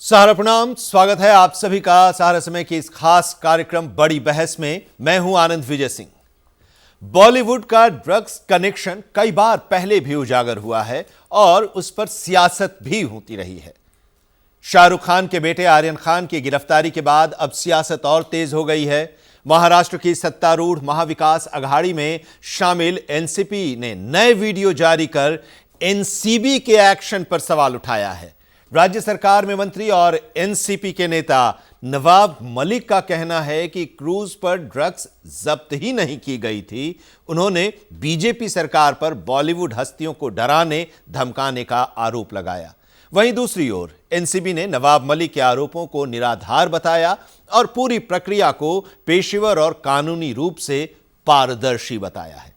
सहारा प्रणाम, स्वागत है आप सभी का सहारा समय की इस खास कार्यक्रम बड़ी बहस में। मैं हूं आनंद विजय सिंह। बॉलीवुड का ड्रग्स कनेक्शन कई बार पहले भी उजागर हुआ है और उस पर सियासत भी होती रही है। शाहरुख खान के बेटे आर्यन खान की गिरफ्तारी के बाद अब सियासत और तेज हो गई है। महाराष्ट्र की सत्तारूढ़ महाविकास अघाड़ी में शामिल एनसीपी ने नए वीडियो जारी कर एनसीबी के एक्शन पर सवाल उठाया है। राज्य सरकार में मंत्री और एनसीपी के नेता नवाब मलिक का कहना है कि क्रूज पर ड्रग्स जब्त ही नहीं की गई थी। उन्होंने बीजेपी सरकार पर बॉलीवुड हस्तियों को डराने धमकाने का आरोप लगाया। वहीं दूसरी ओर एनसीबी ने नवाब मलिक के आरोपों को निराधार बताया और पूरी प्रक्रिया को पेशेवर और कानूनी रूप से पारदर्शी बताया है।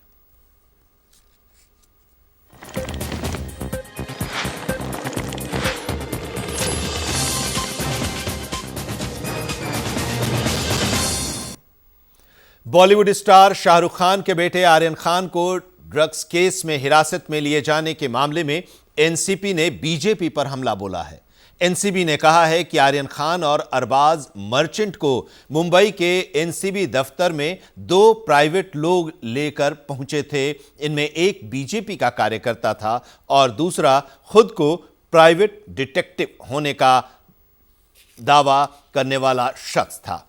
बॉलीवुड स्टार शाहरुख खान के बेटे आर्यन खान को ड्रग्स केस में हिरासत में लिए जाने के मामले में एनसीपी ने बीजेपी पर हमला बोला है। एनसीबी ने कहा है कि आर्यन खान और अरबाज मर्चेंट को मुंबई के एनसीबी दफ्तर में दो प्राइवेट लोग लेकर पहुंचे थे। इनमें एक बीजेपी का कार्यकर्ता था और दूसरा खुद को प्राइवेट डिटेक्टिव होने का दावा करने वाला शख्स था।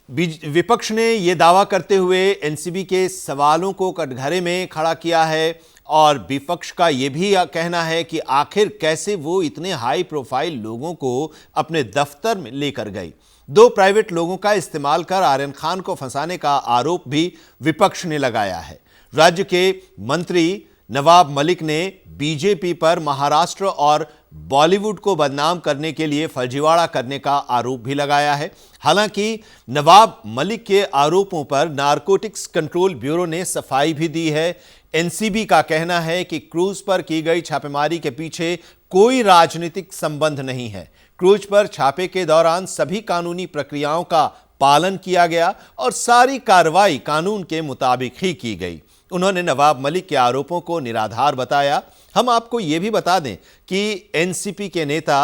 विपक्ष ने यह दावा करते हुए एनसीबी के सवालों को कटघरे में खड़ा किया है और विपक्ष का यह भी कहना है कि आखिर कैसे वो इतने हाई प्रोफाइल लोगों को अपने दफ्तर में लेकर गई। दो प्राइवेट लोगों का इस्तेमाल कर आर्यन खान को फंसाने का आरोप भी विपक्ष ने लगाया है। राज्य के मंत्री नवाब मलिक ने बीजेपी पर महाराष्ट्र और बॉलीवुड को बदनाम करने के लिए फर्जीवाड़ा करने का आरोप भी लगाया है। हालांकि नवाब मलिक के आरोपों पर नारकोटिक्स कंट्रोल ब्यूरो ने सफाई भी दी है। एनसीबी का कहना है कि क्रूज पर की गई छापेमारी के पीछे कोई राजनीतिक संबंध नहीं है। क्रूज पर छापे के दौरान सभी कानूनी प्रक्रियाओं का पालन किया गया और सारी कार्रवाई कानून के मुताबिक ही की गई। उन्होंने नवाब मलिक के आरोपों को निराधार बताया। हम आपको यह भी बता दें कि एनसीपी के नेता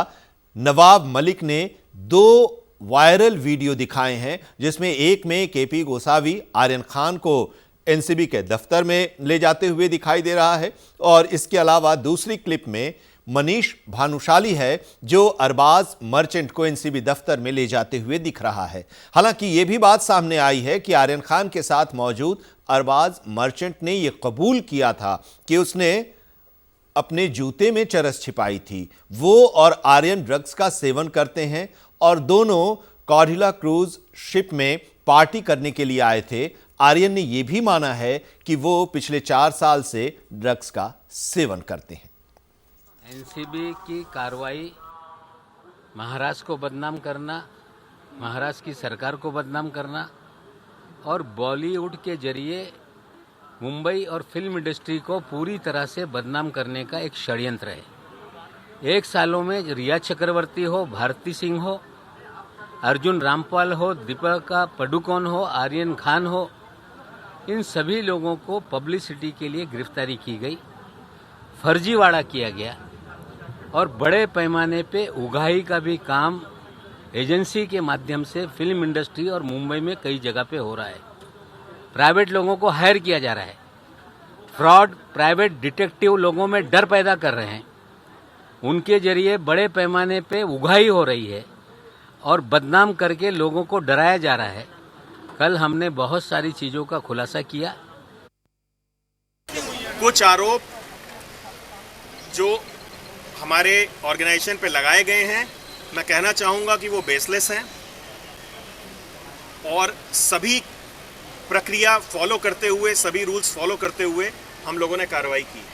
नवाब मलिक ने दो वायरल वीडियो दिखाए हैं, जिसमें एक में केपी गोसावी आर्यन खान को एनसीबी के दफ्तर में ले जाते हुए दिखाई दे रहा है और इसके अलावा दूसरी क्लिप में मनीष भानुशाली है जो अरबाज मर्चेंट को एनसीबी दफ्तर में ले जाते हुए दिख रहा है। हालांकि यह भी बात सामने आई है कि आर्यन खान के साथ मौजूद अरबाज मर्चेंट ने यह कबूल किया था कि उसने अपने जूते में चरस छिपाई थी। वो और आर्यन ड्रग्स का सेवन करते हैं और दोनों कौडिला क्रूज शिप में पार्टी करने के लिए आए थे। आर्यन ने यह भी माना है कि वो पिछले 4 साल से ड्रग्स का सेवन करते हैं। एनसीबी की कार्रवाई महाराष्ट्र को बदनाम करना, महाराष्ट्र की सरकार को बदनाम करना और बॉलीवुड के जरिए मुंबई और फिल्म इंडस्ट्री को पूरी तरह से बदनाम करने का एक षड्यंत्र है। 1 सालों में रिया चक्रवर्ती हो, भारती सिंह हो, अर्जुन रामपाल हो, दीपिका पडुकोन हो, आर्यन खान हो, इन सभी लोगों को पब्लिसिटी के लिए गिरफ्तारी की गई, फर्जीवाड़ा किया गया और बड़े पैमाने पे उगाही का भी काम एजेंसी के माध्यम से फिल्म इंडस्ट्री और मुंबई में कई जगह पे हो रहा है। प्राइवेट लोगों को हायर किया जा रहा है। फ्रॉड प्राइवेट डिटेक्टिव लोगों में डर पैदा कर रहे हैं। उनके जरिए बड़े पैमाने पे उगाही हो रही है और बदनाम करके लोगों को डराया जा रहा है। कल हमने बहुत सारी चीज़ों का खुलासा किया। कुछ आरोप जो हमारे ऑर्गेनाइजेशन पे लगाए गए हैं, मैं कहना चाहूँगा कि वो बेसलेस हैं और सभी प्रक्रिया फॉलो करते हुए, सभी रूल्स फॉलो करते हुए हम लोगों ने कार्रवाई की है।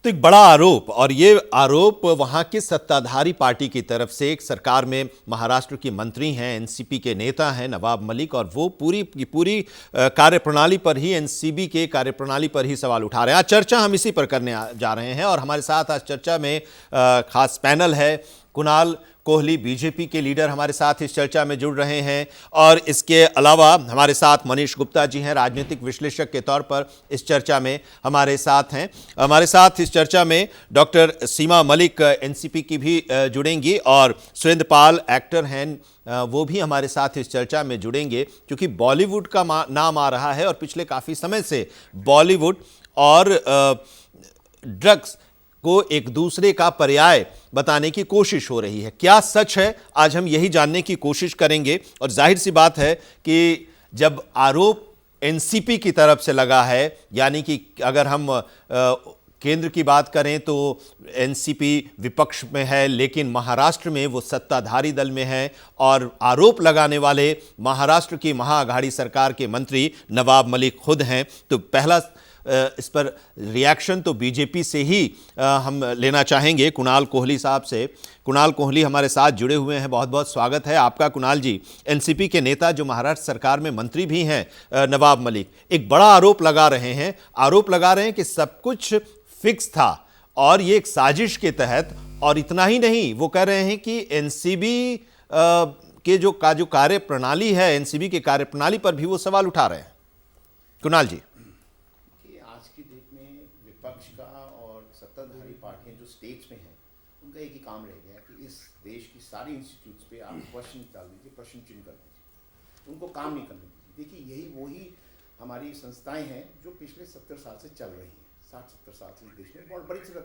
तो एक बड़ा आरोप, और ये आरोप वहां की सत्ताधारी पार्टी की तरफ से, एक सरकार में महाराष्ट्र की मंत्री हैं, एनसीपी के नेता हैं नवाब मलिक, और वो पूरी की पूरी कार्यप्रणाली पर ही, एनसीबी के कार्यप्रणाली पर ही सवाल उठा रहे हैं। आज चर्चा हम इसी पर करने जा रहे हैं और हमारे साथ आज चर्चा में खास पैनल है। कुणाल कोहली बीजेपी के लीडर हमारे साथ इस चर्चा में जुड़ रहे हैं और इसके अलावा हमारे साथ मनीष गुप्ता जी हैं, राजनीतिक विश्लेषक के तौर पर इस चर्चा में हमारे साथ हैं। हमारे साथ इस चर्चा में डॉक्टर सीमा मलिक एनसीपी की भी जुड़ेंगी और सुरेंद्र पाल एक्टर हैं, वो भी हमारे साथ इस चर्चा में जुड़ेंगे क्योंकि बॉलीवुड का नाम आ रहा है और पिछले काफ़ी समय से बॉलीवुड और ड्रग्स को एक दूसरे का पर्याय बताने की कोशिश हो रही है। क्या सच है, आज हम यही जानने की कोशिश करेंगे। और जाहिर सी बात है कि जब आरोप एनसीपी की तरफ से लगा है, यानी कि अगर हम केंद्र की बात करें तो एनसीपी विपक्ष में है, लेकिन महाराष्ट्र में वो सत्ताधारी दल में है और आरोप लगाने वाले महाराष्ट्र की महाअघाड़ी सरकार के मंत्री नवाब मलिक खुद हैं। तो पहला इस पर रिएक्शन तो बीजेपी से ही हम लेना चाहेंगे, कुणाल कोहली साहब से। कुणाल कोहली हमारे साथ जुड़े हुए हैं, बहुत बहुत स्वागत है आपका कुणाल जी। एनसीपी के नेता जो महाराष्ट्र सरकार में मंत्री भी हैं नवाब मलिक, एक बड़ा आरोप लगा रहे हैं कि सब कुछ फिक्स था और ये एक साजिश के तहत, और इतना ही नहीं, वो कह रहे हैं कि एनसीबी के जो कार्य प्रणाली है, एनसीबी के कार्य प्रणाली पर भी वो सवाल उठा रहे हैं। कुणाल जी। आज की डेट में विपक्ष का और सत्ताधारी पार्टियां जो स्टेट्स में हैं, उनका एक ही काम रह गया है कि इस देश की सारी इंस्टीट्यूट्स पे आप क्वेश्चन डाल दीजिए, प्रश्न चिन्ह कर दीजिए, उनको काम नहीं करने दीजिए। देखिए, यही वही हमारी संस्थाएं हैं जो पिछले 70 साल से चल रही हैं, 60-70 साल से इस देश में बहुत बड़ी तरह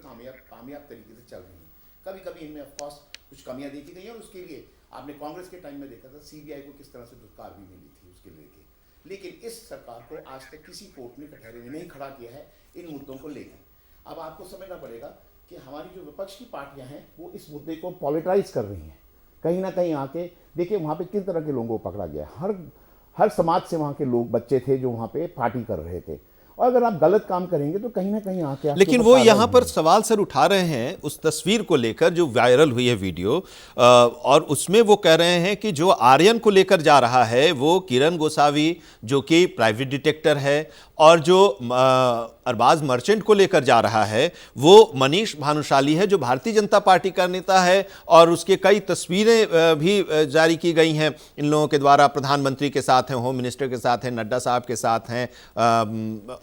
कामयाब तरीके से चल रही हैं। कभी कभी इनमें ऑफकोर्स कुछ कमियां देखी गई हैं और उसके लिए आपने कांग्रेस के टाइम में देखा था सीबीआई को किस तरह से धुतकार भी मिली थी उसके लेके। लेकिन इस सरकार को आज तक किसी कोर्ट ने कटहरे में नहीं खड़ा किया है इन मुद्दों को लेकर। अब आपको समझना पड़ेगा कि हमारी जो विपक्ष की पार्टियां हैं वो इस मुद्दे को पॉलिटाइज कर रही हैं। कहीं ना कहीं आके देखिए वहाँ पे किन तरह के लोगों को पकड़ा गया, हर समाज से वहाँ के लोग बच्चे थे जो वहाँ पे पार्टी कर रहे थे, और अगर आप गलत काम करेंगे तो कहीं ना कहीं आके। लेकिन वो यहाँ पर सवाल सर उठा रहे हैं उस तस्वीर को लेकर जो वायरल हुई है वीडियो, और उसमें वो कह रहे हैं कि जो आर्यन को लेकर जा रहा है वो किरण गोसावी जो कि प्राइवेट डिटेक्टर है, और जो अरबाज मर्चेंट को लेकर जा रहा है वो मनीष भानुशाली है जो भारतीय जनता पार्टी का नेता है, और उसके कई तस्वीरें भी जारी की गई हैं इन लोगों के द्वारा। प्रधानमंत्री के साथ हैं, होम मिनिस्टर के साथ हैं, नड्डा साहब के साथ हैं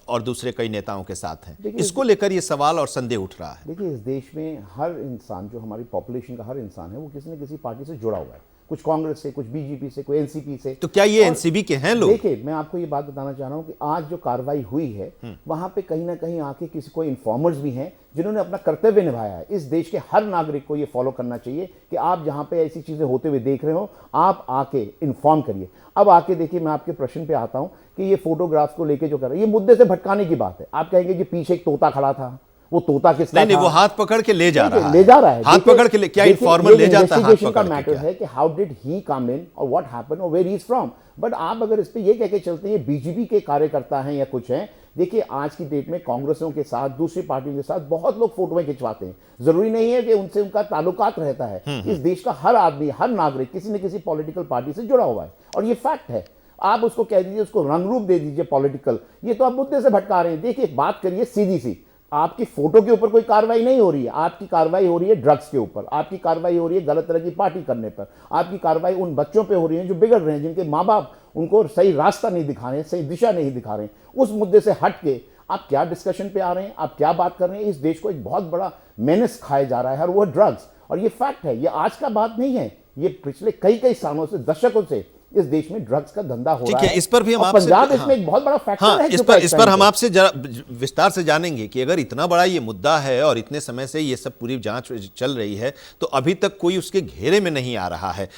और दूसरे कई नेताओं के साथ हैं। इसको लेकर ये सवाल और संदेह उठ रहा है। देखिए, इस देश में हर इंसान, जो हमारी पॉपुलेशन का हर इंसान है, वो किसी न किसी पार्टी से जुड़ा हुआ है, कुछ कांग्रेस से, कुछ बीजेपी से, कोई एनसीपी से। तो क्या ये एनसीबी के हैं लोग? देखिए, मैं आपको ये बात बताना चाह रहा हूँ कि आज जो कार्रवाई हुई है वहां पे कहीं ना कहीं आके किसी को इन्फॉर्मर्स भी हैं जिन्होंने अपना कर्तव्य निभाया है। इस देश के हर नागरिक को ये फॉलो करना चाहिए कि आप जहां पे ऐसी चीजें होते हुए देख रहे हो, आप आके इन्फॉर्म करिए। अब आके देखिए, मैं आपके प्रश्न पे आता हूं कि ये फोटोग्राफ्स को लेके जो कर रहे हैं, ये मुद्दे से भटकाने की बात है। आप कहेंगे कि पीछे एक तोता खड़ा था, वो तोता किसका? नहीं, वो हाथ पकड़ के ले जा रहा है। हाथ देखिए, पकड़ के क्या इन्फॉर्मर ले जाता है? हाथ पकड़ का के मैटर है कि how did he come in और व्हाट हैपेंड और where he is from. But आप अगर इस पे ये कह के चलते हैं बीजेपी के कार्यकर्ता हैं या कुछ हैं, देखिए आज की डेट में कांग्रेसियों के साथ, दूसरी पार्टियों के साथ बहुत लोग फोटोएं खिंचवाते हैं। जरूरी नहीं है कि उनसे उनका ताल्लुकात रहता है। इस देश का हर आदमी, हर नागरिक किसी न किसी पॉलिटिकल पार्टी से जुड़ा हुआ है और ये फैक्ट है। आप उसको कह दीजिए, उसको रंग रूप दे दीजिए पॉलिटिकल, ये तो आप मुद्दे से भटका रहे हैं। देखिए, एक बात करिए सीधी सी, आपकी फोटो के ऊपर कोई कार्रवाई नहीं हो रही है, आपकी कार्रवाई हो रही है ड्रग्स के ऊपर, आपकी कार्रवाई हो रही है गलत तरह की पार्टी करने पर, आपकी कार्रवाई उन बच्चों पे हो रही है जो बिगड़ रहे हैं, जिनके माँ बाप उनको सही रास्ता नहीं दिखा रहे हैं, सही दिशा नहीं दिखा रहे हैं। उस मुद्दे से हट के आप क्या डिस्कशन पे आ रहे हैं, आप क्या बात कर रहे हैं? इस देश को एक बहुत बड़ा मेनेस खाया जा रहा है और वो ड्रग्स, और ये फैक्ट है, ये आज का बात नहीं है, ये पिछले कई सालों से, दशकों से इस देश में ड्रग्स का धंधा हो रहा है। इस पर भी हम आपसे, पंजाब इसमें एक बहुत बड़ा फैक्टर है। इस पर हम आपसे विस्तार से जानेंगे कि अगर इतना बड़ा ये मुद्दा है और इतने समय से ये सब पूरी जांच चल रही है तो अभी तक कोई उसके घेरे में नहीं आ रहा है।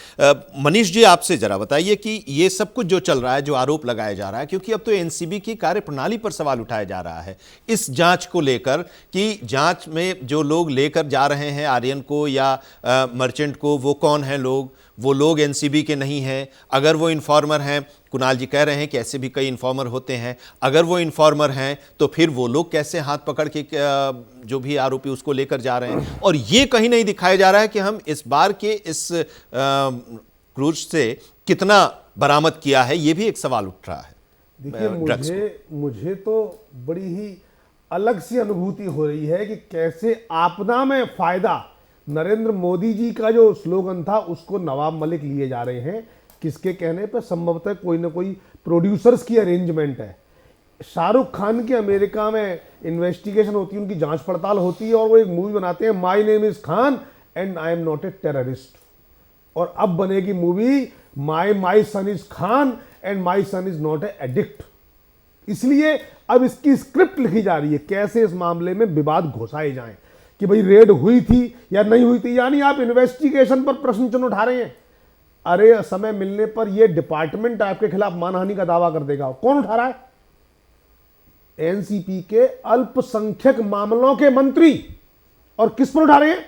मनीष जी, आपसे जरा बताइए कि ये सब कुछ जो चल रहा है, जो आरोप लगाया जा रहा है, क्योंकि अब तो एनसीबी की कार्यप्रणाली पर सवाल उठाया जा रहा है इस जांच को लेकर कि जांच में जो लोग लेकर जा रहे हैं आर्यन को या मर्चेंट को, वो कौन है लोग? वो लोग एनसीबी के नहीं हैं। अगर वो इन्फॉर्मर हैं, कुणाल जी कह रहे हैं कि ऐसे भी कई इन्फॉर्मर होते हैं, अगर वो इन्फॉर्मर हैं तो फिर वो लोग कैसे हाथ पकड़ के जो भी आरोपी उसको लेकर जा रहे हैं? और ये कहीं नहीं दिखाया जा रहा है कि हम इस बार के इस क्रूज से कितना बरामद किया है, ये भी एक सवाल उठ रहा है। देखिए, मुझे तो बड़ी ही अलग सी अनुभूति हो रही है कि कैसे आपदा में फायदा नरेंद्र मोदी जी का जो स्लोगन था उसको नवाब मलिक लिए जा रहे हैं। किसके कहने पर? संभवतः कोई ना कोई प्रोड्यूसर्स की अरेंजमेंट है। शाहरुख खान के अमेरिका में इन्वेस्टिगेशन होती है, उनकी जांच पड़ताल होती है और वो एक मूवी बनाते हैं, my name is Khan and I am not a terrorist. और अब बनेगी movie my son is Khan and my son is not a addict. इसलिए अब इसकी स्क्रिप्ट लिखी जा रही है, कैसे इस मामले में विवाद घुसाए जाएं कि भाई रेड हुई थी या नहीं हुई थी। यानी आप इन्वेस्टिगेशन पर प्रश्न चिन्ह उठा रहे हैं। अरे समय मिलने पर यह डिपार्टमेंट आपके खिलाफ मानहानि का दावा कर देगा। कौन उठा रहा है? एनसीपी के अल्पसंख्यक मामलों के मंत्री। और किस पर उठा रहे हैं?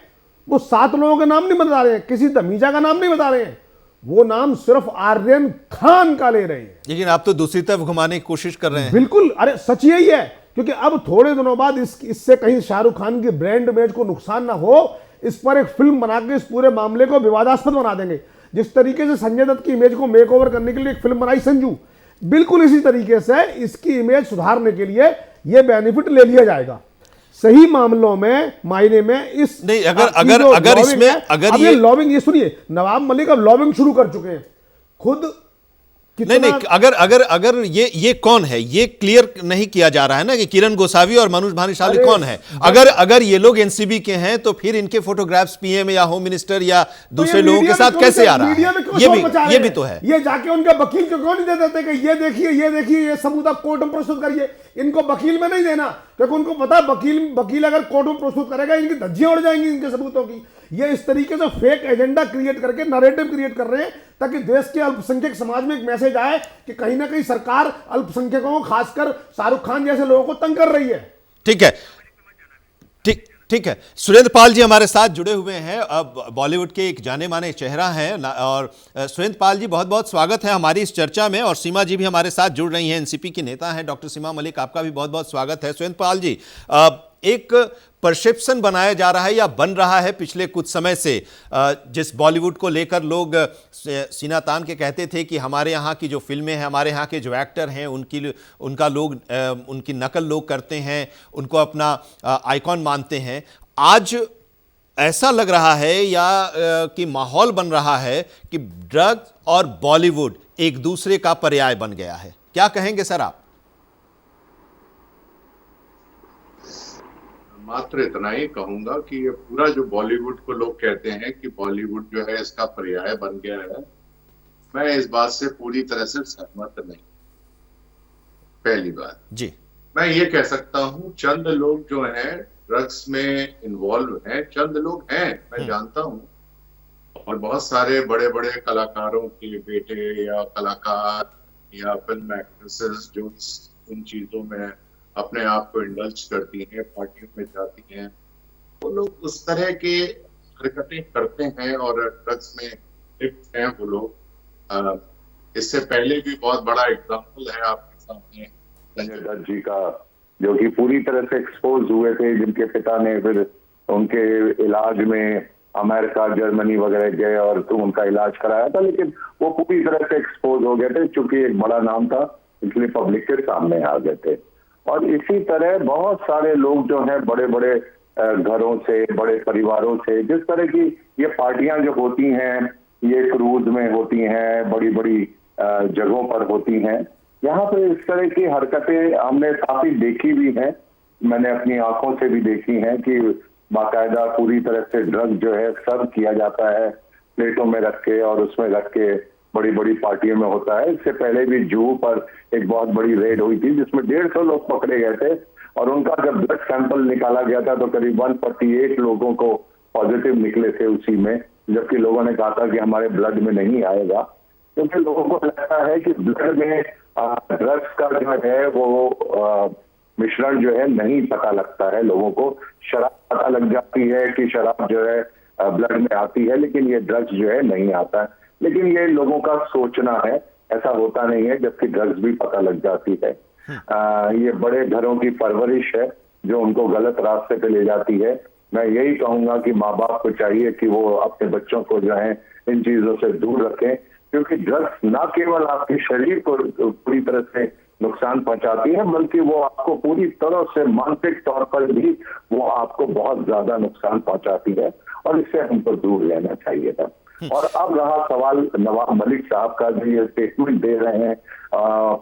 वो 7 लोगों के नाम नहीं बता रहे हैं, किसी धमीजा का नाम नहीं बता रहे हैं, वो नाम सिर्फ आर्यन खान का ले रहे हैं। लेकिन आप तो दूसरी तरफ घुमाने की कोशिश कर रहे हैं। बिल्कुल, अरे सच यही है, क्योंकि अब थोड़े दिनों बाद इससे कहीं शाहरुख खान की ब्रांड इमेज को नुकसान ना हो, इस पर एक फिल्म बना के इस पूरे मामले को विवादास्पद बना देंगे। जिस तरीके से संजय दत्त की इमेज को मेकओवर करने के लिए एक फिल्म बनाई संजू, बिल्कुल इसी तरीके से इसकी इमेज सुधारने के लिए यह बेनिफिट ले लिया जाएगा। सही मामलों में मायने में इस नहीं, अगर इसमें अगर ये लॉबिंग, ये सुनिए, नवाब मलिक अब लॉबिंग शुरू कर चुके हैं खुद। नहीं, अगर ये कौन है, ये क्लियर नहीं किया जा रहा है ना कि किरण गोसावी और मनोज भानुशाली कौन है। अगर ये लोग एनसीबी के हैं तो फिर इनके फोटोग्राफ्स पीएम या होम मिनिस्टर या दूसरे लोगों के साथ कैसे आ रहा है? ये भी तो है। ये जाके उनके वकील को क्यों नहीं दे देते कि ये देखिए ये सबूत आप कोर्ट में प्रस्तुत करिए। इनको वकील में नहीं देना, क्योंकि उनको पता है वकील अगर कोर्ट में प्रस्तुत करेगा इनकी धज्जियां उड़ जाएंगी इनके सबूतों की। ये इस तरीके से फेक एजेंडा क्रिएट करके नैरेटिव क्रिएट कर रहे हैं ताकि देश के अल्पसंख्यक समाज में एक मैसेज आए कि कहीं ना कहीं सरकार अल्पसंख्यकों को, खासकर शाहरुख खान जैसे लोगों को तंग कर रही है। ठीक है, ठीक है। सुरेंद्र पाल जी हमारे साथ जुड़े हुए हैं, अब बॉलीवुड के एक जाने माने चेहरा हैं। और सुरेंद्र पाल जी, बहुत बहुत स्वागत है हमारी इस चर्चा में। और सीमा जी भी हमारे साथ जुड़ रही हैं, एनसीपी की नेता हैं डॉक्टर सीमा मलिक, आपका भी बहुत बहुत स्वागत है। सुरेंद्र पाल जी, एक परसेप्शन बनाया जा रहा है या बन रहा है पिछले कुछ समय से, जिस बॉलीवुड को लेकर लोग सीना तान के कहते थे कि हमारे यहाँ की जो फिल्में हैं, हमारे यहाँ के जो एक्टर हैं, उनकी नकल लोग करते हैं, उनको अपना आइकॉन मानते हैं। आज ऐसा लग रहा है या कि माहौल बन रहा है कि ड्रग्स और बॉलीवुड एक दूसरे का पर्याय बन गया है। क्या कहेंगे सर आप? मात्र इतना ही कहूंगा कि ये पूरा जो बॉलीवुड को लोग कहते हैं कि बॉलीवुड जो है इसका पर्याय बन गया है, मैं इस बात से पूरी तरह से सहमत नहीं। पहली बात जी, मैं ये कह सकता हूँ चंद लोग जो हैं ड्रग्स में इन्वॉल्व हैं, चंद लोग हैं, मैं जानता हूँ। और बहुत सारे बड़े बड़े कलाकारों के बेटे या कलाकार या फिल्म एक्ट्रेसेस जो इन चीजों में अपने आप को इंडल्ज करती हैं, पार्टियों में जाती हैं, वो लोग उस तरह के हरकतें करते हैं और ड्रग्स में लिप्त हैं वो लोग। इससे पहले भी बहुत बड़ा एग्जाम्पल है आपके सामने संजय दत्त जी का, जो कि पूरी तरह से एक्सपोज हुए थे, जिनके पिता ने फिर उनके इलाज में अमेरिका, जर्मनी वगैरह गए और उनका इलाज कराया था, लेकिन वो पूरी तरह से एक्सपोज हो गए थे। चूंकि एक बड़ा नाम था इसलिए पब्लिक के सामने आ गए थे। और इसी तरह बहुत सारे लोग जो हैं बड़े बड़े घरों से, बड़े परिवारों से, जिस तरह की ये पार्टियां जो होती हैं, ये क्रूज में होती हैं, बड़ी बड़ी जगहों पर होती हैं, यहाँ पे इस तरह की हरकतें हमने काफी देखी भी हैं। मैंने अपनी आंखों से भी देखी हैं कि बाकायदा पूरी तरह से ड्रग जो है सर्व किया जाता है प्लेटों में रख के, और उसमें रख के बड़ी बड़ी पार्टियों में होता है। इससे पहले भी जुहू पर एक बहुत बड़ी रेड हुई थी जिसमें 150 लोग पकड़े गए थे, और उनका जब ब्लड सैंपल निकाला गया था तो करीब 148 लोगों को पॉजिटिव निकले थे उसी में, जबकि लोगों ने कहा था कि हमारे ब्लड में नहीं आएगा, क्योंकि लोगों को लगता है कि ब्लड में ड्रग्स का जो है वो मिश्रण जो है नहीं पता लगता है लोगों को। शराब पता लग जाती है कि शराब जो है ब्लड में आती है, लेकिन ये ड्रग्स जो है नहीं आता है। लेकिन ये लोगों का सोचना है, ऐसा होता नहीं है, जबकि ड्रग्स भी पता लग जाती है। ये बड़े घरों की परवरिश है जो उनको गलत रास्ते पे ले जाती है। मैं यही कहूंगा कि माँ बाप को चाहिए कि वो अपने बच्चों को जो है इन चीजों से दूर रखें, क्योंकि ड्रग्स ना केवल आपके शरीर को पूरी तरह से नुकसान पहुंचाती है, बल्कि वो आपको पूरी तरह से मानसिक तौर पर भी वो आपको बहुत ज्यादा नुकसान पहुंचाती है। और इससे हमको दूर रहना चाहिए था। और अब रहा सवाल नवाब मलिक साहब का, जो ये स्टेटमेंट दे रहे हैं,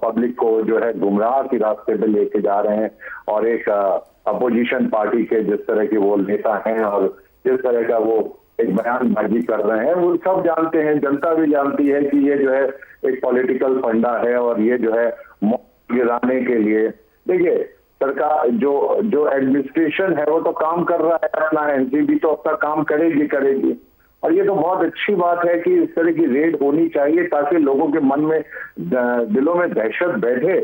पब्लिक को जो है गुमराह के रास्ते पे लेके जा रहे हैं, और एक अपोजिशन पार्टी के जिस तरह के वो नेता हैं और जिस तरह का वो एक बयानबाजी कर रहे हैं, वो सब जानते हैं, जनता भी जानती है कि ये जो है एक पॉलिटिकल फंडा है और ये जो है गिराने के लिए। देखिए, सरकार जो एडमिनिस्ट्रेशन है वो तो काम कर रहा है अपना, एनसीबी तो अपना काम करेगी, और ये तो बहुत अच्छी बात है कि इस तरह की रेड होनी चाहिए ताकि लोगों के मन में, दिलों में दहशत बैठे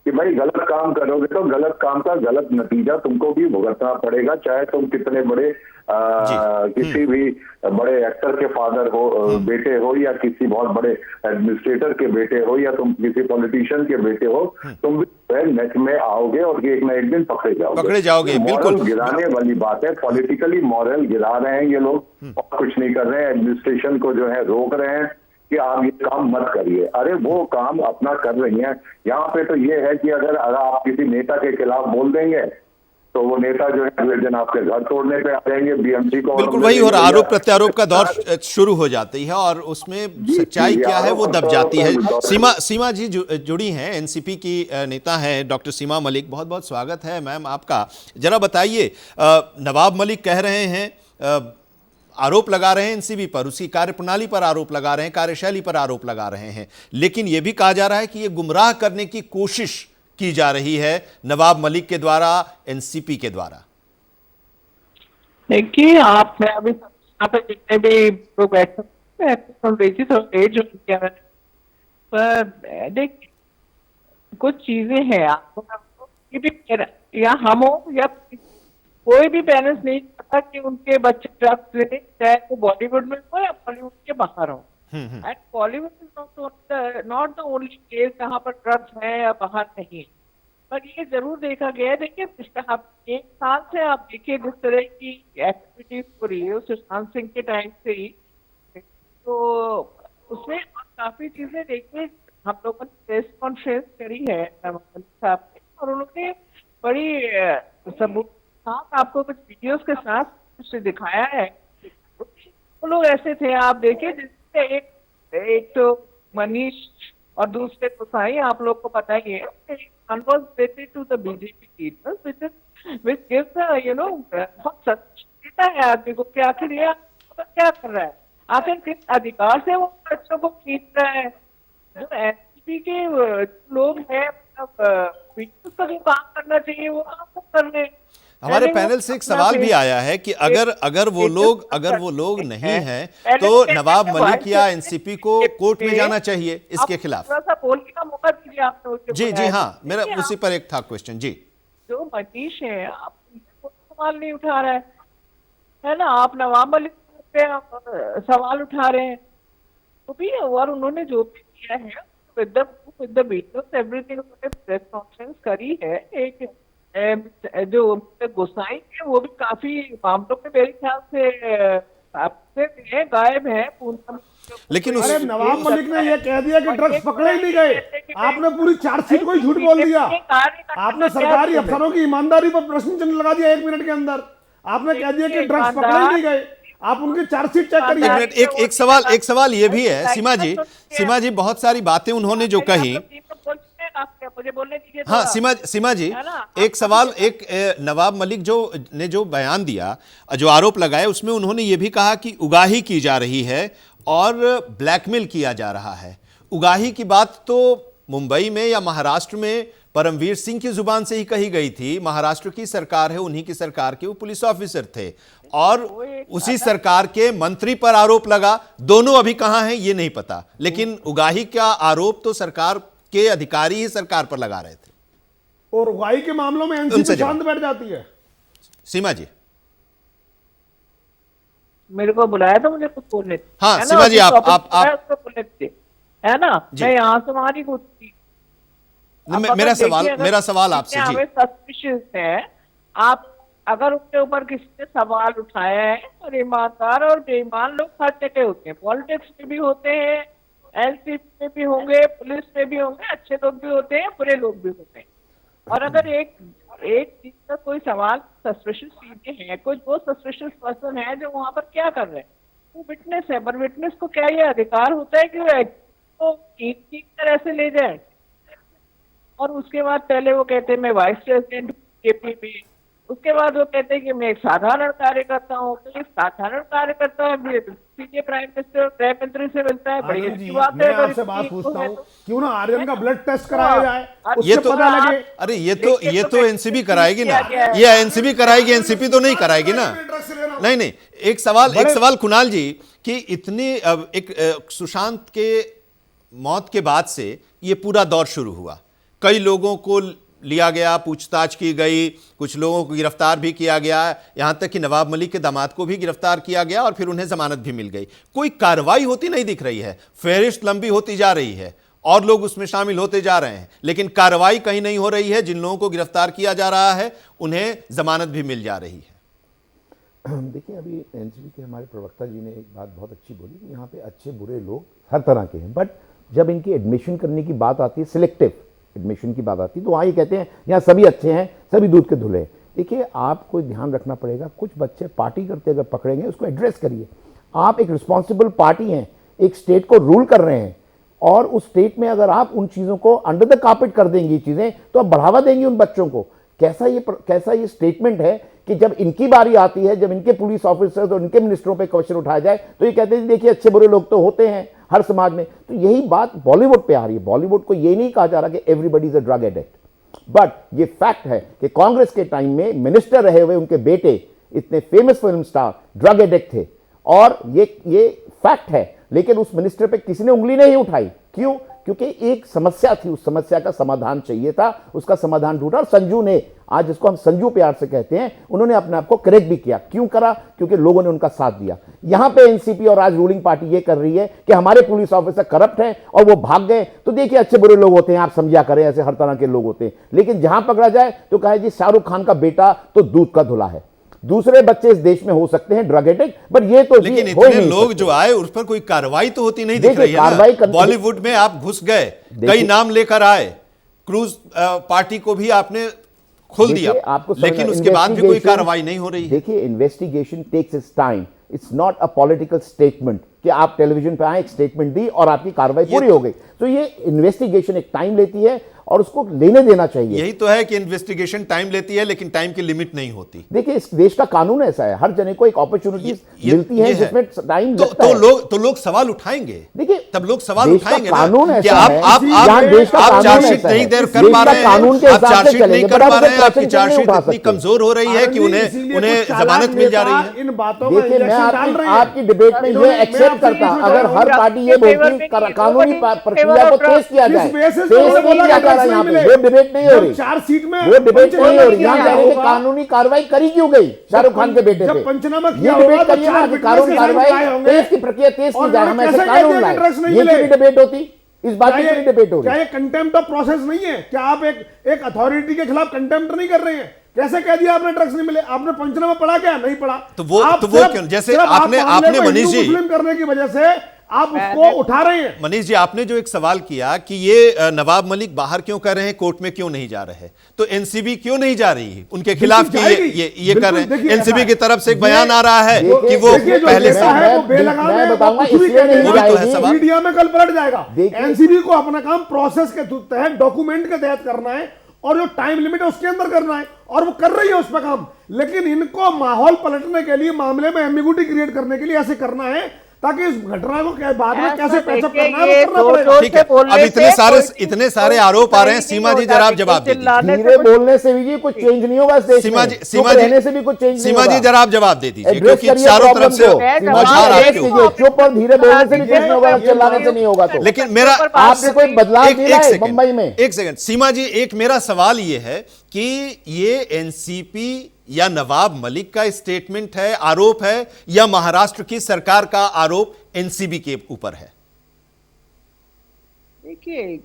कि भाई गलत काम करोगे तो गलत काम का गलत नतीजा तुमको भी भुगतना पड़ेगा, चाहे तुम कितने बड़े किसी भी बड़े एक्टर के फादर हो, बेटे हो, या किसी बहुत बड़े एडमिनिस्ट्रेटर के बेटे हो, या तुम किसी पॉलिटिशियन के बेटे हो, तुम भी नेट में आओगे और एक ना एक दिन पकड़े जाओगे। बिल्कुल गिराने वाली बात है, पॉलिटिकली मॉरल गिरा रहे हैं ये लोग और कुछ नहीं कर रहे हैं। एडमिनिस्ट्रेशन को जो है रोक रहे हैं कि आप ये काम मत करिए। अरे वो काम अपना कर रही हैं। यहाँ पे तो ये है कि अगर आप किसी नेता के खिलाफ बोल देंगे तो वो नेता जो है अगले दिन आपके घर तोड़ने पे आ जाएंगे, बीएमसी को। बिल्कुल वही, और आरोप प्रत्यारोप का दौर शुरू हो जाती है और उसमें सच्चाई क्या है वो दब जाती है। सीमा जी जुड़ी हैं, एनसीपी की नेता हैं डॉक्टर सीमा मलिक, बहुत बहुत स्वागत है मैम आपका। जरा बताइए, नवाब मलिक कह रहे हैं, आरोप लगा रहे हैं एनसीबी पर, उसकी कार्यप्रणाली पर आरोप लगा रहे हैं, कार्यशैली पर आरोप लगा रहे हैं, लेकिन यह भी कहा जा रहा है कि यह गुमराह करने की कोशिश की जा रही है नवाब मलिक के द्वारा, एनसीपी के द्वारा। देखिए, आप मैं अभी यहाँ पे जितने भी लोग बैठे पर देखिए कुछ चीजें हैं, आपको या हम हो या कोई भी पेरेंट्स नहीं चाहता कि उनके बच्चे ड्रग्स लें, चाहे वो बॉलीवुड में हो या बॉलीवुड के बाहर हो। And Bollywood is not the only case जहाँ पर ड्रग्स है या बाहर नहीं, पर ये जरूर देखा गया है। देखिए, एक साल से आप देखिए जिस तरह की एक्टिविटीज हो रही है सुशांत सिंह के टाइम से ही, तो उसमें काफी चीजें देखिए, हम लोगों ने प्रेस कॉन्फ्रेंस करी है साहब ने, और उन्होंने बड़ी सबूत आपको कुछ वीडियोस के साथ उसे दिखाया है। वो लोग ऐसे थे, आप देखिए, जिससे एक तो मनीष और दूसरे गोसाई, आप लोग को पता ही है, to the BJP leaders, which gives बहुत सच्चा है आदमी को कि आखिर ये क्या कर रहा है, आखिर किस अधिकार से वो बच्चों को खींच रहा है। जो एनसीपी के लोग हैं, मतलब जो काम करना चाहिए वो काम कर रहे हैं। हमारे पैनल से एक सवाल भी आया है कि अगर वो लोग नहीं हैं तो नवाब मलिक या एनसीपी को कोर्ट में जाना चाहिए इसके खिलाफ। थोड़ा सा बोलने का मौका दीजिए आपने। जी हाँ, मेरा उसी पर एक था क्वेश्चन। जी, जो मनीष है, आप सवाल नहीं उठा रहा है ना, आप नवाब मलिक पे सवाल उठा रहे हैं, तो भी और उन्होंने जो भी किया है विद द वीडियोस एवरीथिंग, उन्होंने प्रेस कॉन्फ्रेंस करी है। एक जो गोसाई है वो भी काफी मामलों में मेरे ख्याल से गायब है पूर्ण। लेकिन अरे नवाब मलिक ने यह कह दिया कि ड्रग्स पकड़े ही नहीं गए। आपने पूरी चार्जशीट को ही झूठ बोल दिया। आपने सरकारी अफसरों की ईमानदारी पर प्रश्न चिन्ह लगा दिया 1 मिनट के अंदर। आपने कह दिया कि ड्रग्स पकड़े ही नहीं गए। आप उनकी चार्जशीट चेक करिए। एक सवाल ये भी है सीमा जी, बहुत सारी बातें उन्होंने जो कही, मुझे बोलने दीजिए। हाँ सीमा जी, एक सवाल, एक नवाब मलिक जो बयान दिया, जो आरोप लगाए, उसमें उन्होंने ये भी कहा कि उगाही की जा रही है और ब्लैकमेल किया जा रहा है। उगाही की बात तो मुंबई में या महाराष्ट्र में परमवीर सिंह की जुबान से ही कही गई थी। महाराष्ट्र की सरकार है, उन्हीं की सरकार के वो पुलिस ऑफिसर थे और उसी सरकार के मंत्री पर आरोप लगा। दोनों अभी कहां हैं ये नहीं पता, लेकिन उगाही का आरोप तो सरकार के अधिकारी ही सरकार पर लगा रहे थे। और उगाही के मामलों में एनसीपी शांत बैठ जाती है। सीमा जी, मेरे को बुलाया था, मुझे कुछ बोलने थे। हाँ सीमा जी, आप बोलने थे, है ना, मैं यहाँ से वहां नहीं घुसती। मेरा सवाल आपसे जी, सस्पिशियस है, आप अगर उसके ऊपर किसी ने सवाल उठाया है, और ईमानदार और बेईमान लोग हर जगह होते हैं, पॉलिटिक्स में भी होते हैं, एनसीपी में भी होंगे, पुलिस में भी होंगे, अच्छे लोग भी होते हैं, बुरे लोग भी होते हैं। और अगर एक एक चीज का कोई सवाल, सस्पिशियस चीजें हैं, कोई वो सस्पिशियस पर्सन है जो वहां पर क्या कर रहे हैं, वो विटनेस है, पर विटनेस को क्या ये अधिकार होता है कि वो खींच कर ऐसे ले जाए? और उसके बाद पहले वो कहते हैं मैं वाइस प्रेसिडेंट जेपी में, उसके बाद वो कहते हैं कि मैं एक साधारण कार्यकर्ता हूँ। तो एक साधारण कार्यकर्ता सीधे प्राइम मिनिस्टर, गृह मंत्री से मिलता है, बड़ी आनंद अच्छी जी, बात मैं है। आपसे बात पूछता हूँ, क्यों ना आर्यन का ब्लड टेस्ट कराया जाए, ये उससे तो पता लगे। अरे ये तो एनसीबी कराएगी ना, ये एनसीबी कराएगी, एनसीपी तो नहीं कराएगी ना। नहीं नहीं, एक सवाल कुणाल जी कि इतनी सुशांत के मौत के बाद से ये पूरा दौर शुरू हुआ, कई लोगों को लिया गया, पूछताछ की गई, कुछ लोगों को गिरफ्तार भी किया गया, यहां तक कि नवाब मलिक के दामाद को भी गिरफ्तार किया गया और फिर उन्हें जमानत भी मिल गई। कोई कार्रवाई होती नहीं दिख रही है, फेहरिस्त लंबी होती जा रही है और लोग उसमें शामिल होते जा रहे हैं, लेकिन कार्रवाई कहीं नहीं हो रही है। जिन लोगों को गिरफ्तार किया जा रहा है उन्हें जमानत भी मिल जा रही है। देखिए, अभी एनसीबी के हमारे प्रवक्ता जी ने एक बात बहुत अच्छी बोली कि यहाँ पे अच्छे बुरे लोग हर तरह के हैं, बट जब इनकी एडमिशन करने की बात आती है, सिलेक्टिव एडमिशन की बात आती है, तो वहाँ ये कहते हैं यहाँ सभी अच्छे हैं, सभी दूध के धुले। देखिए, आपको ध्यान रखना पड़ेगा, कुछ बच्चे पार्टी करते अगर पकड़ेंगे उसको एड्रेस करिए। आप एक रिस्पॉन्सिबल पार्टी हैं, एक स्टेट को रूल कर रहे हैं, और उस स्टेट में अगर आप उन चीज़ों को अंडर द कार्पेट कर देंगी चीज़ें, तो आप बढ़ावा देंगे उन बच्चों को। कैसा ये स्टेटमेंट है कि जब इनकी बारी आती है, जब इनके पुलिस ऑफिसर्स और इनके मिनिस्टरों पे क्वेश्चन उठाया जाए, तो ये कहते हैं देखिए अच्छे बुरे लोग तो होते हैं हर समाज में। तो यही बात बॉलीवुड पे आ रही है। बॉलीवुड को ये नहीं कहा जा रहा कि everybody is a drug addict, but ये फैक्ट है कि कांग्रेस के टाइम में मिनिस्टर रहे हुए उनके बेटे इतने famous film star drug addict थे, और ये फैक्ट है। लेकिन उस मिनिस्टर पे किसी ने उंगली नहीं उठाई। क्यों? क्योंकि एक समस्या थी, उस समस्या का समाधान चाहिए था, उसका समाधान ढूंढा, और संजू ने, आज जिसको हम संजू प्यार से कहते हैं, उन्होंने अपने आप को करेक्ट भी किया। क्यों करा? क्योंकि लोगों ने उनका साथ दिया। यहां पे एनसीपी और आज रूलिंग पार्टी ये कर रही है कि हमारे पुलिस ऑफिसर करप्ट हैं और वो भाग गए। तो देखिए, अच्छे बुरे लोग होते हैं, आप समझा करें, ऐसे हर तरह के लोग होते हैं, लेकिन जहां पकड़ा जाए तो कहे जी शाहरुख खान का बेटा तो दूध का धुला है। दूसरे बच्चे इस देश में हो सकते हैं ड्रग एडिक्ट, बट ये तो लेकिन इतने लोग जो आए उस पर कोई कार्रवाई तो होती नहीं दिख रही है ना। बॉलीवुड में आप घुस गए, कई नाम लेकर आए, क्रूज पार्टी को भी आपने खोल दिया, लेकिन उसके बाद भी कोई कार्रवाई नहीं हो रही है। देखिए, investigation takes it's time, it's not a political statement कि आप टेलीविजन पे आए, एक स्टेटमेंट दी और आपकी कार्रवाई पूरी हो गई। तो ये इन्वेस्टिगेशन एक टाइम लेती है और उसको लेने देना चाहिए। यही तो है कि इन्वेस्टिगेशन टाइम लेती है, लेकिन टाइम की लिमिट नहीं होती। देखिए, इस देश का कानून ऐसा है, हर जने को एक अपॉर्चुनिटी मिलती है जिसमें टाइम लगता है। तो लोग सवाल उठाएंगे। देखिए, तब लोग सवाल उठाएंगे कानून ना कि आप चार्जशीट नहीं देर कर पा रहे हैं, आप चार्जशीट नहीं कर पा रहे हैं, आपकी चार्जशीट इतनी कमजोर हो रही है कि उन्हें जमानत मिल जा रही है। इन बातों देखिए, मैं आपकी डिबेट में ये एक्सेप्ट करता, अगर हर पार्टी ये बोलती कानूनी प्रक्रिया को तेज किया जाए, यहाँ पे वो डिबेट नहीं हो रही, चार्जशीट में वो डिबेट नहीं हो रही। यहाँ कह रहे हैं कानूनी कार्रवाई करी क्यों गई शाहरुख खान के बेटे पे? ये डिबेट करिए ना कि कानूनी कार्रवाई तेज की प्रक्रिया तेज की जाए, हम ऐसे कानून लाए, ये क्यों डिबेट होती? इस बात की क्यों डिबेट हो रही? क्या ये कंटेम्प्ट ऑफ प्रोसेस नहीं है? क्या आप एक अथॉरिटी के खिलाफ कंटेम्प्ट नहीं कर रहे हैं? कैसे कह दिया आपने ड्रग्स नहीं मिले? आपने पंचनामा पढ़ा क्या? नहीं पढ़ा। तो वो क्यों? जैसे आपने मनीष जी मुस्लिम करने की वजह से आप उसको उठा रहे हैं। मनीष जी, आपने जो एक सवाल किया कि ये नवाब मलिक बाहर क्यों कर रहे हैं, कोर्ट में क्यों नहीं जा रहे, तो एनसीबी क्यों नहीं जा रही है उनके खिलाफ कि ये कर रहे हैं? एनसीबी की तरफ से एक बयान आ रहा है कि वो पहले से मीडिया में कल पलट जाएगा। एनसीबी को अपना काम प्रोसेस के तहत, डॉक्यूमेंट के तहत करना है, और जो टाइम लिमिट है उसके अंदर करना है, और वो कर रही है उस पर काम। लेकिन इनको माहौल पलटने के लिए, मामले में एम्बिगुइटी क्रिएट करने के लिए ऐसे करना है ताकि इस घटना को बाद में कैसे पैचअप करना है वो करना पड़ेगा। ठीक है, अब इतने सारे आरोप आ रहे हैं। सीमा जी, जरा आप जवाब दीजिए। धीरे बोलने से भी कुछ चेंज नहीं होगा इस देश में, चुप रहने से भी कुछ चेंज नहीं होगा। सीमा जी, जरा आप जवाब दे दीजिए, क्योंकि चारों तरफ से चुप और धीरे बोलने से भी कुछ नहीं होगा, चिल्लाने से नहीं होगा। तो लेकिन मेरा आपने कोई बदलाव किया है मुंबई में? एक सेकंड सीमा जी, एक मेरा सवाल ये है कि ये एनसीपी या नवाब मलिक का स्टेटमेंट है, आरोप है, या महाराष्ट्र की सरकार का आरोप एनसीबी के ऊपर है? देखिए,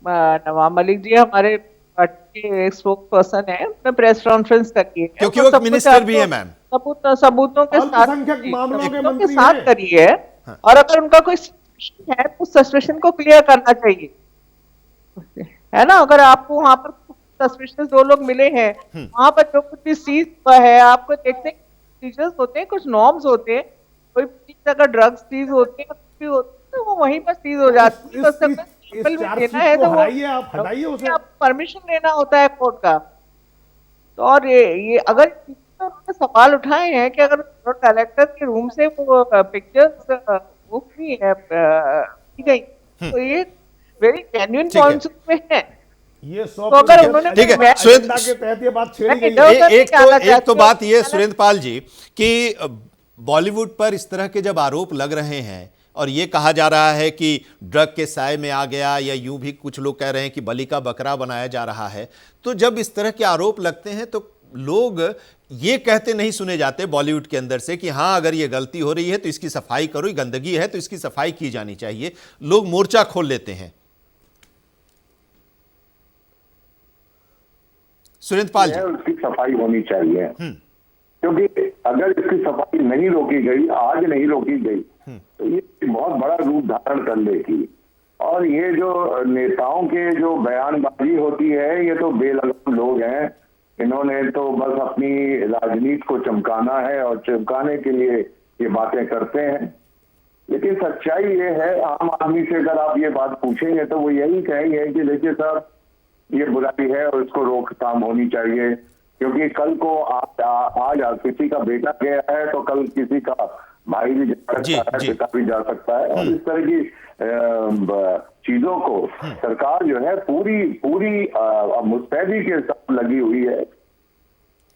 नवाब मलिक जी हमारे पार्टी के स्पोक्स पर्सन है, उन्होंने प्रेस कॉन्फ्रेंस की है, क्योंकि वो मिनिस्टर भी है मैम, सबूतों के साथ करी है। और अगर उनका कोई सस्पेशन है तो सस्पेशन को क्लियर करना चाहिए, है ना? अगर आपको वहां पर सस्पिशियस 2 लोग मिले हैं, वहां पर जो कुछ भी सीज हुआ है, आपको देखते हैं प्रोसीजर्स होते हैं, कुछ नॉर्म्स होते हैं, कोई चीज अगर ड्रग्स सीज होते हैं, कुछ भी होते हैं, तो वो वहीं पर सीज हो जाती है। तो इस चार्जशीट को हटाइए, आप हटाइए उसे। आप परमिशन लेना होता है कोर्ट का। तो और ये अगर उन्होंने सवाल उठाए हैं कि अगर कलेक्टर के रूम से वो पिक्चर्स वो की है की गई, तो ये वेरी जेन्युइन पॉइंट्स में है। ये तो अगर उन्होंने ठीक है, एजेंडा के तहत ये बात छेड़ी गई है। एक तो बात ये सुरेंद्र पाल जी कि बॉलीवुड पर इस तरह के जब आरोप लग रहे हैं और ये कहा जा रहा है कि ड्रग के साए में आ गया, या यूं भी कुछ लोग कह रहे हैं कि बलि का बकरा बनाया जा रहा है, तो जब इस तरह के आरोप लगते हैं तो लोग ये कहते नहीं सुने जाते बॉलीवुड के अंदर से कि हाँ, अगर ये गलती हो रही है तो इसकी सफाई करो, ये गंदगी है तो इसकी सफाई की जानी चाहिए। लोग मोर्चा खोल लेते हैं। सुरेंद्र पाल जी, उसकी सफाई होनी चाहिए, क्योंकि अगर इसकी सफाई नहीं रोकी गई, आज नहीं रोकी गई, तो ये बहुत बड़ा रूप धारण कर लेगी। और ये जो नेताओं के जो बयानबाजी होती है, ये तो बेलगाम लोग हैं, इन्होंने तो बस अपनी राजनीति को चमकाना है और चमकाने के लिए ये बातें करते हैं। लेकिन सच्चाई ये है, आम आदमी से अगर आप ये बात पूछेंगे तो वो यही कहेंगे कि देखिए साहब, ये बुराई है और इसको रोकथाम होनी चाहिए, क्योंकि कल को आज किसी का बेटा गया है तो कल किसी का भाई भी जा सकता है, पिता भी जा सकता है। और इस तरह की चीजों को सरकार जो है पूरी मुस्तैदी के साथ लगी हुई है।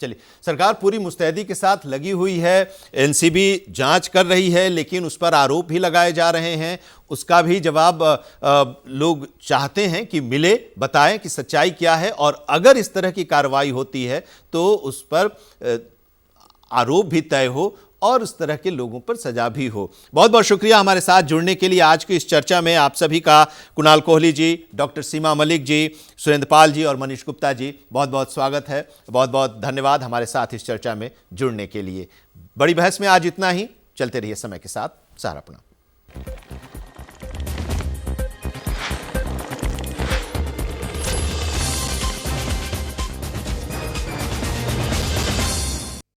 चलिए, सरकार पूरी मुस्तैदी के साथ लगी हुई है, एनसीबी जांच कर रही है, लेकिन उस पर आरोप भी लगाए जा रहे हैं। उसका भी जवाब लोग चाहते हैं कि मिले, बताएं कि सच्चाई क्या है, और अगर इस तरह की कार्रवाई होती है तो उस पर आरोप भी तय हो और उस तरह के लोगों पर सजा भी हो। बहुत बहुत शुक्रिया हमारे साथ जुड़ने के लिए। आज की इस चर्चा में आप सभी का, कुणाल कोहली जी, डॉक्टर सीमा मलिक जी, सुरेंद्र पाल जी और मनीष गुप्ता जी, बहुत बहुत स्वागत है। बहुत बहुत धन्यवाद हमारे साथ इस चर्चा में जुड़ने के लिए। बड़ी बहस में आज इतना ही। चलते रहिए समय के साथ। सहारा।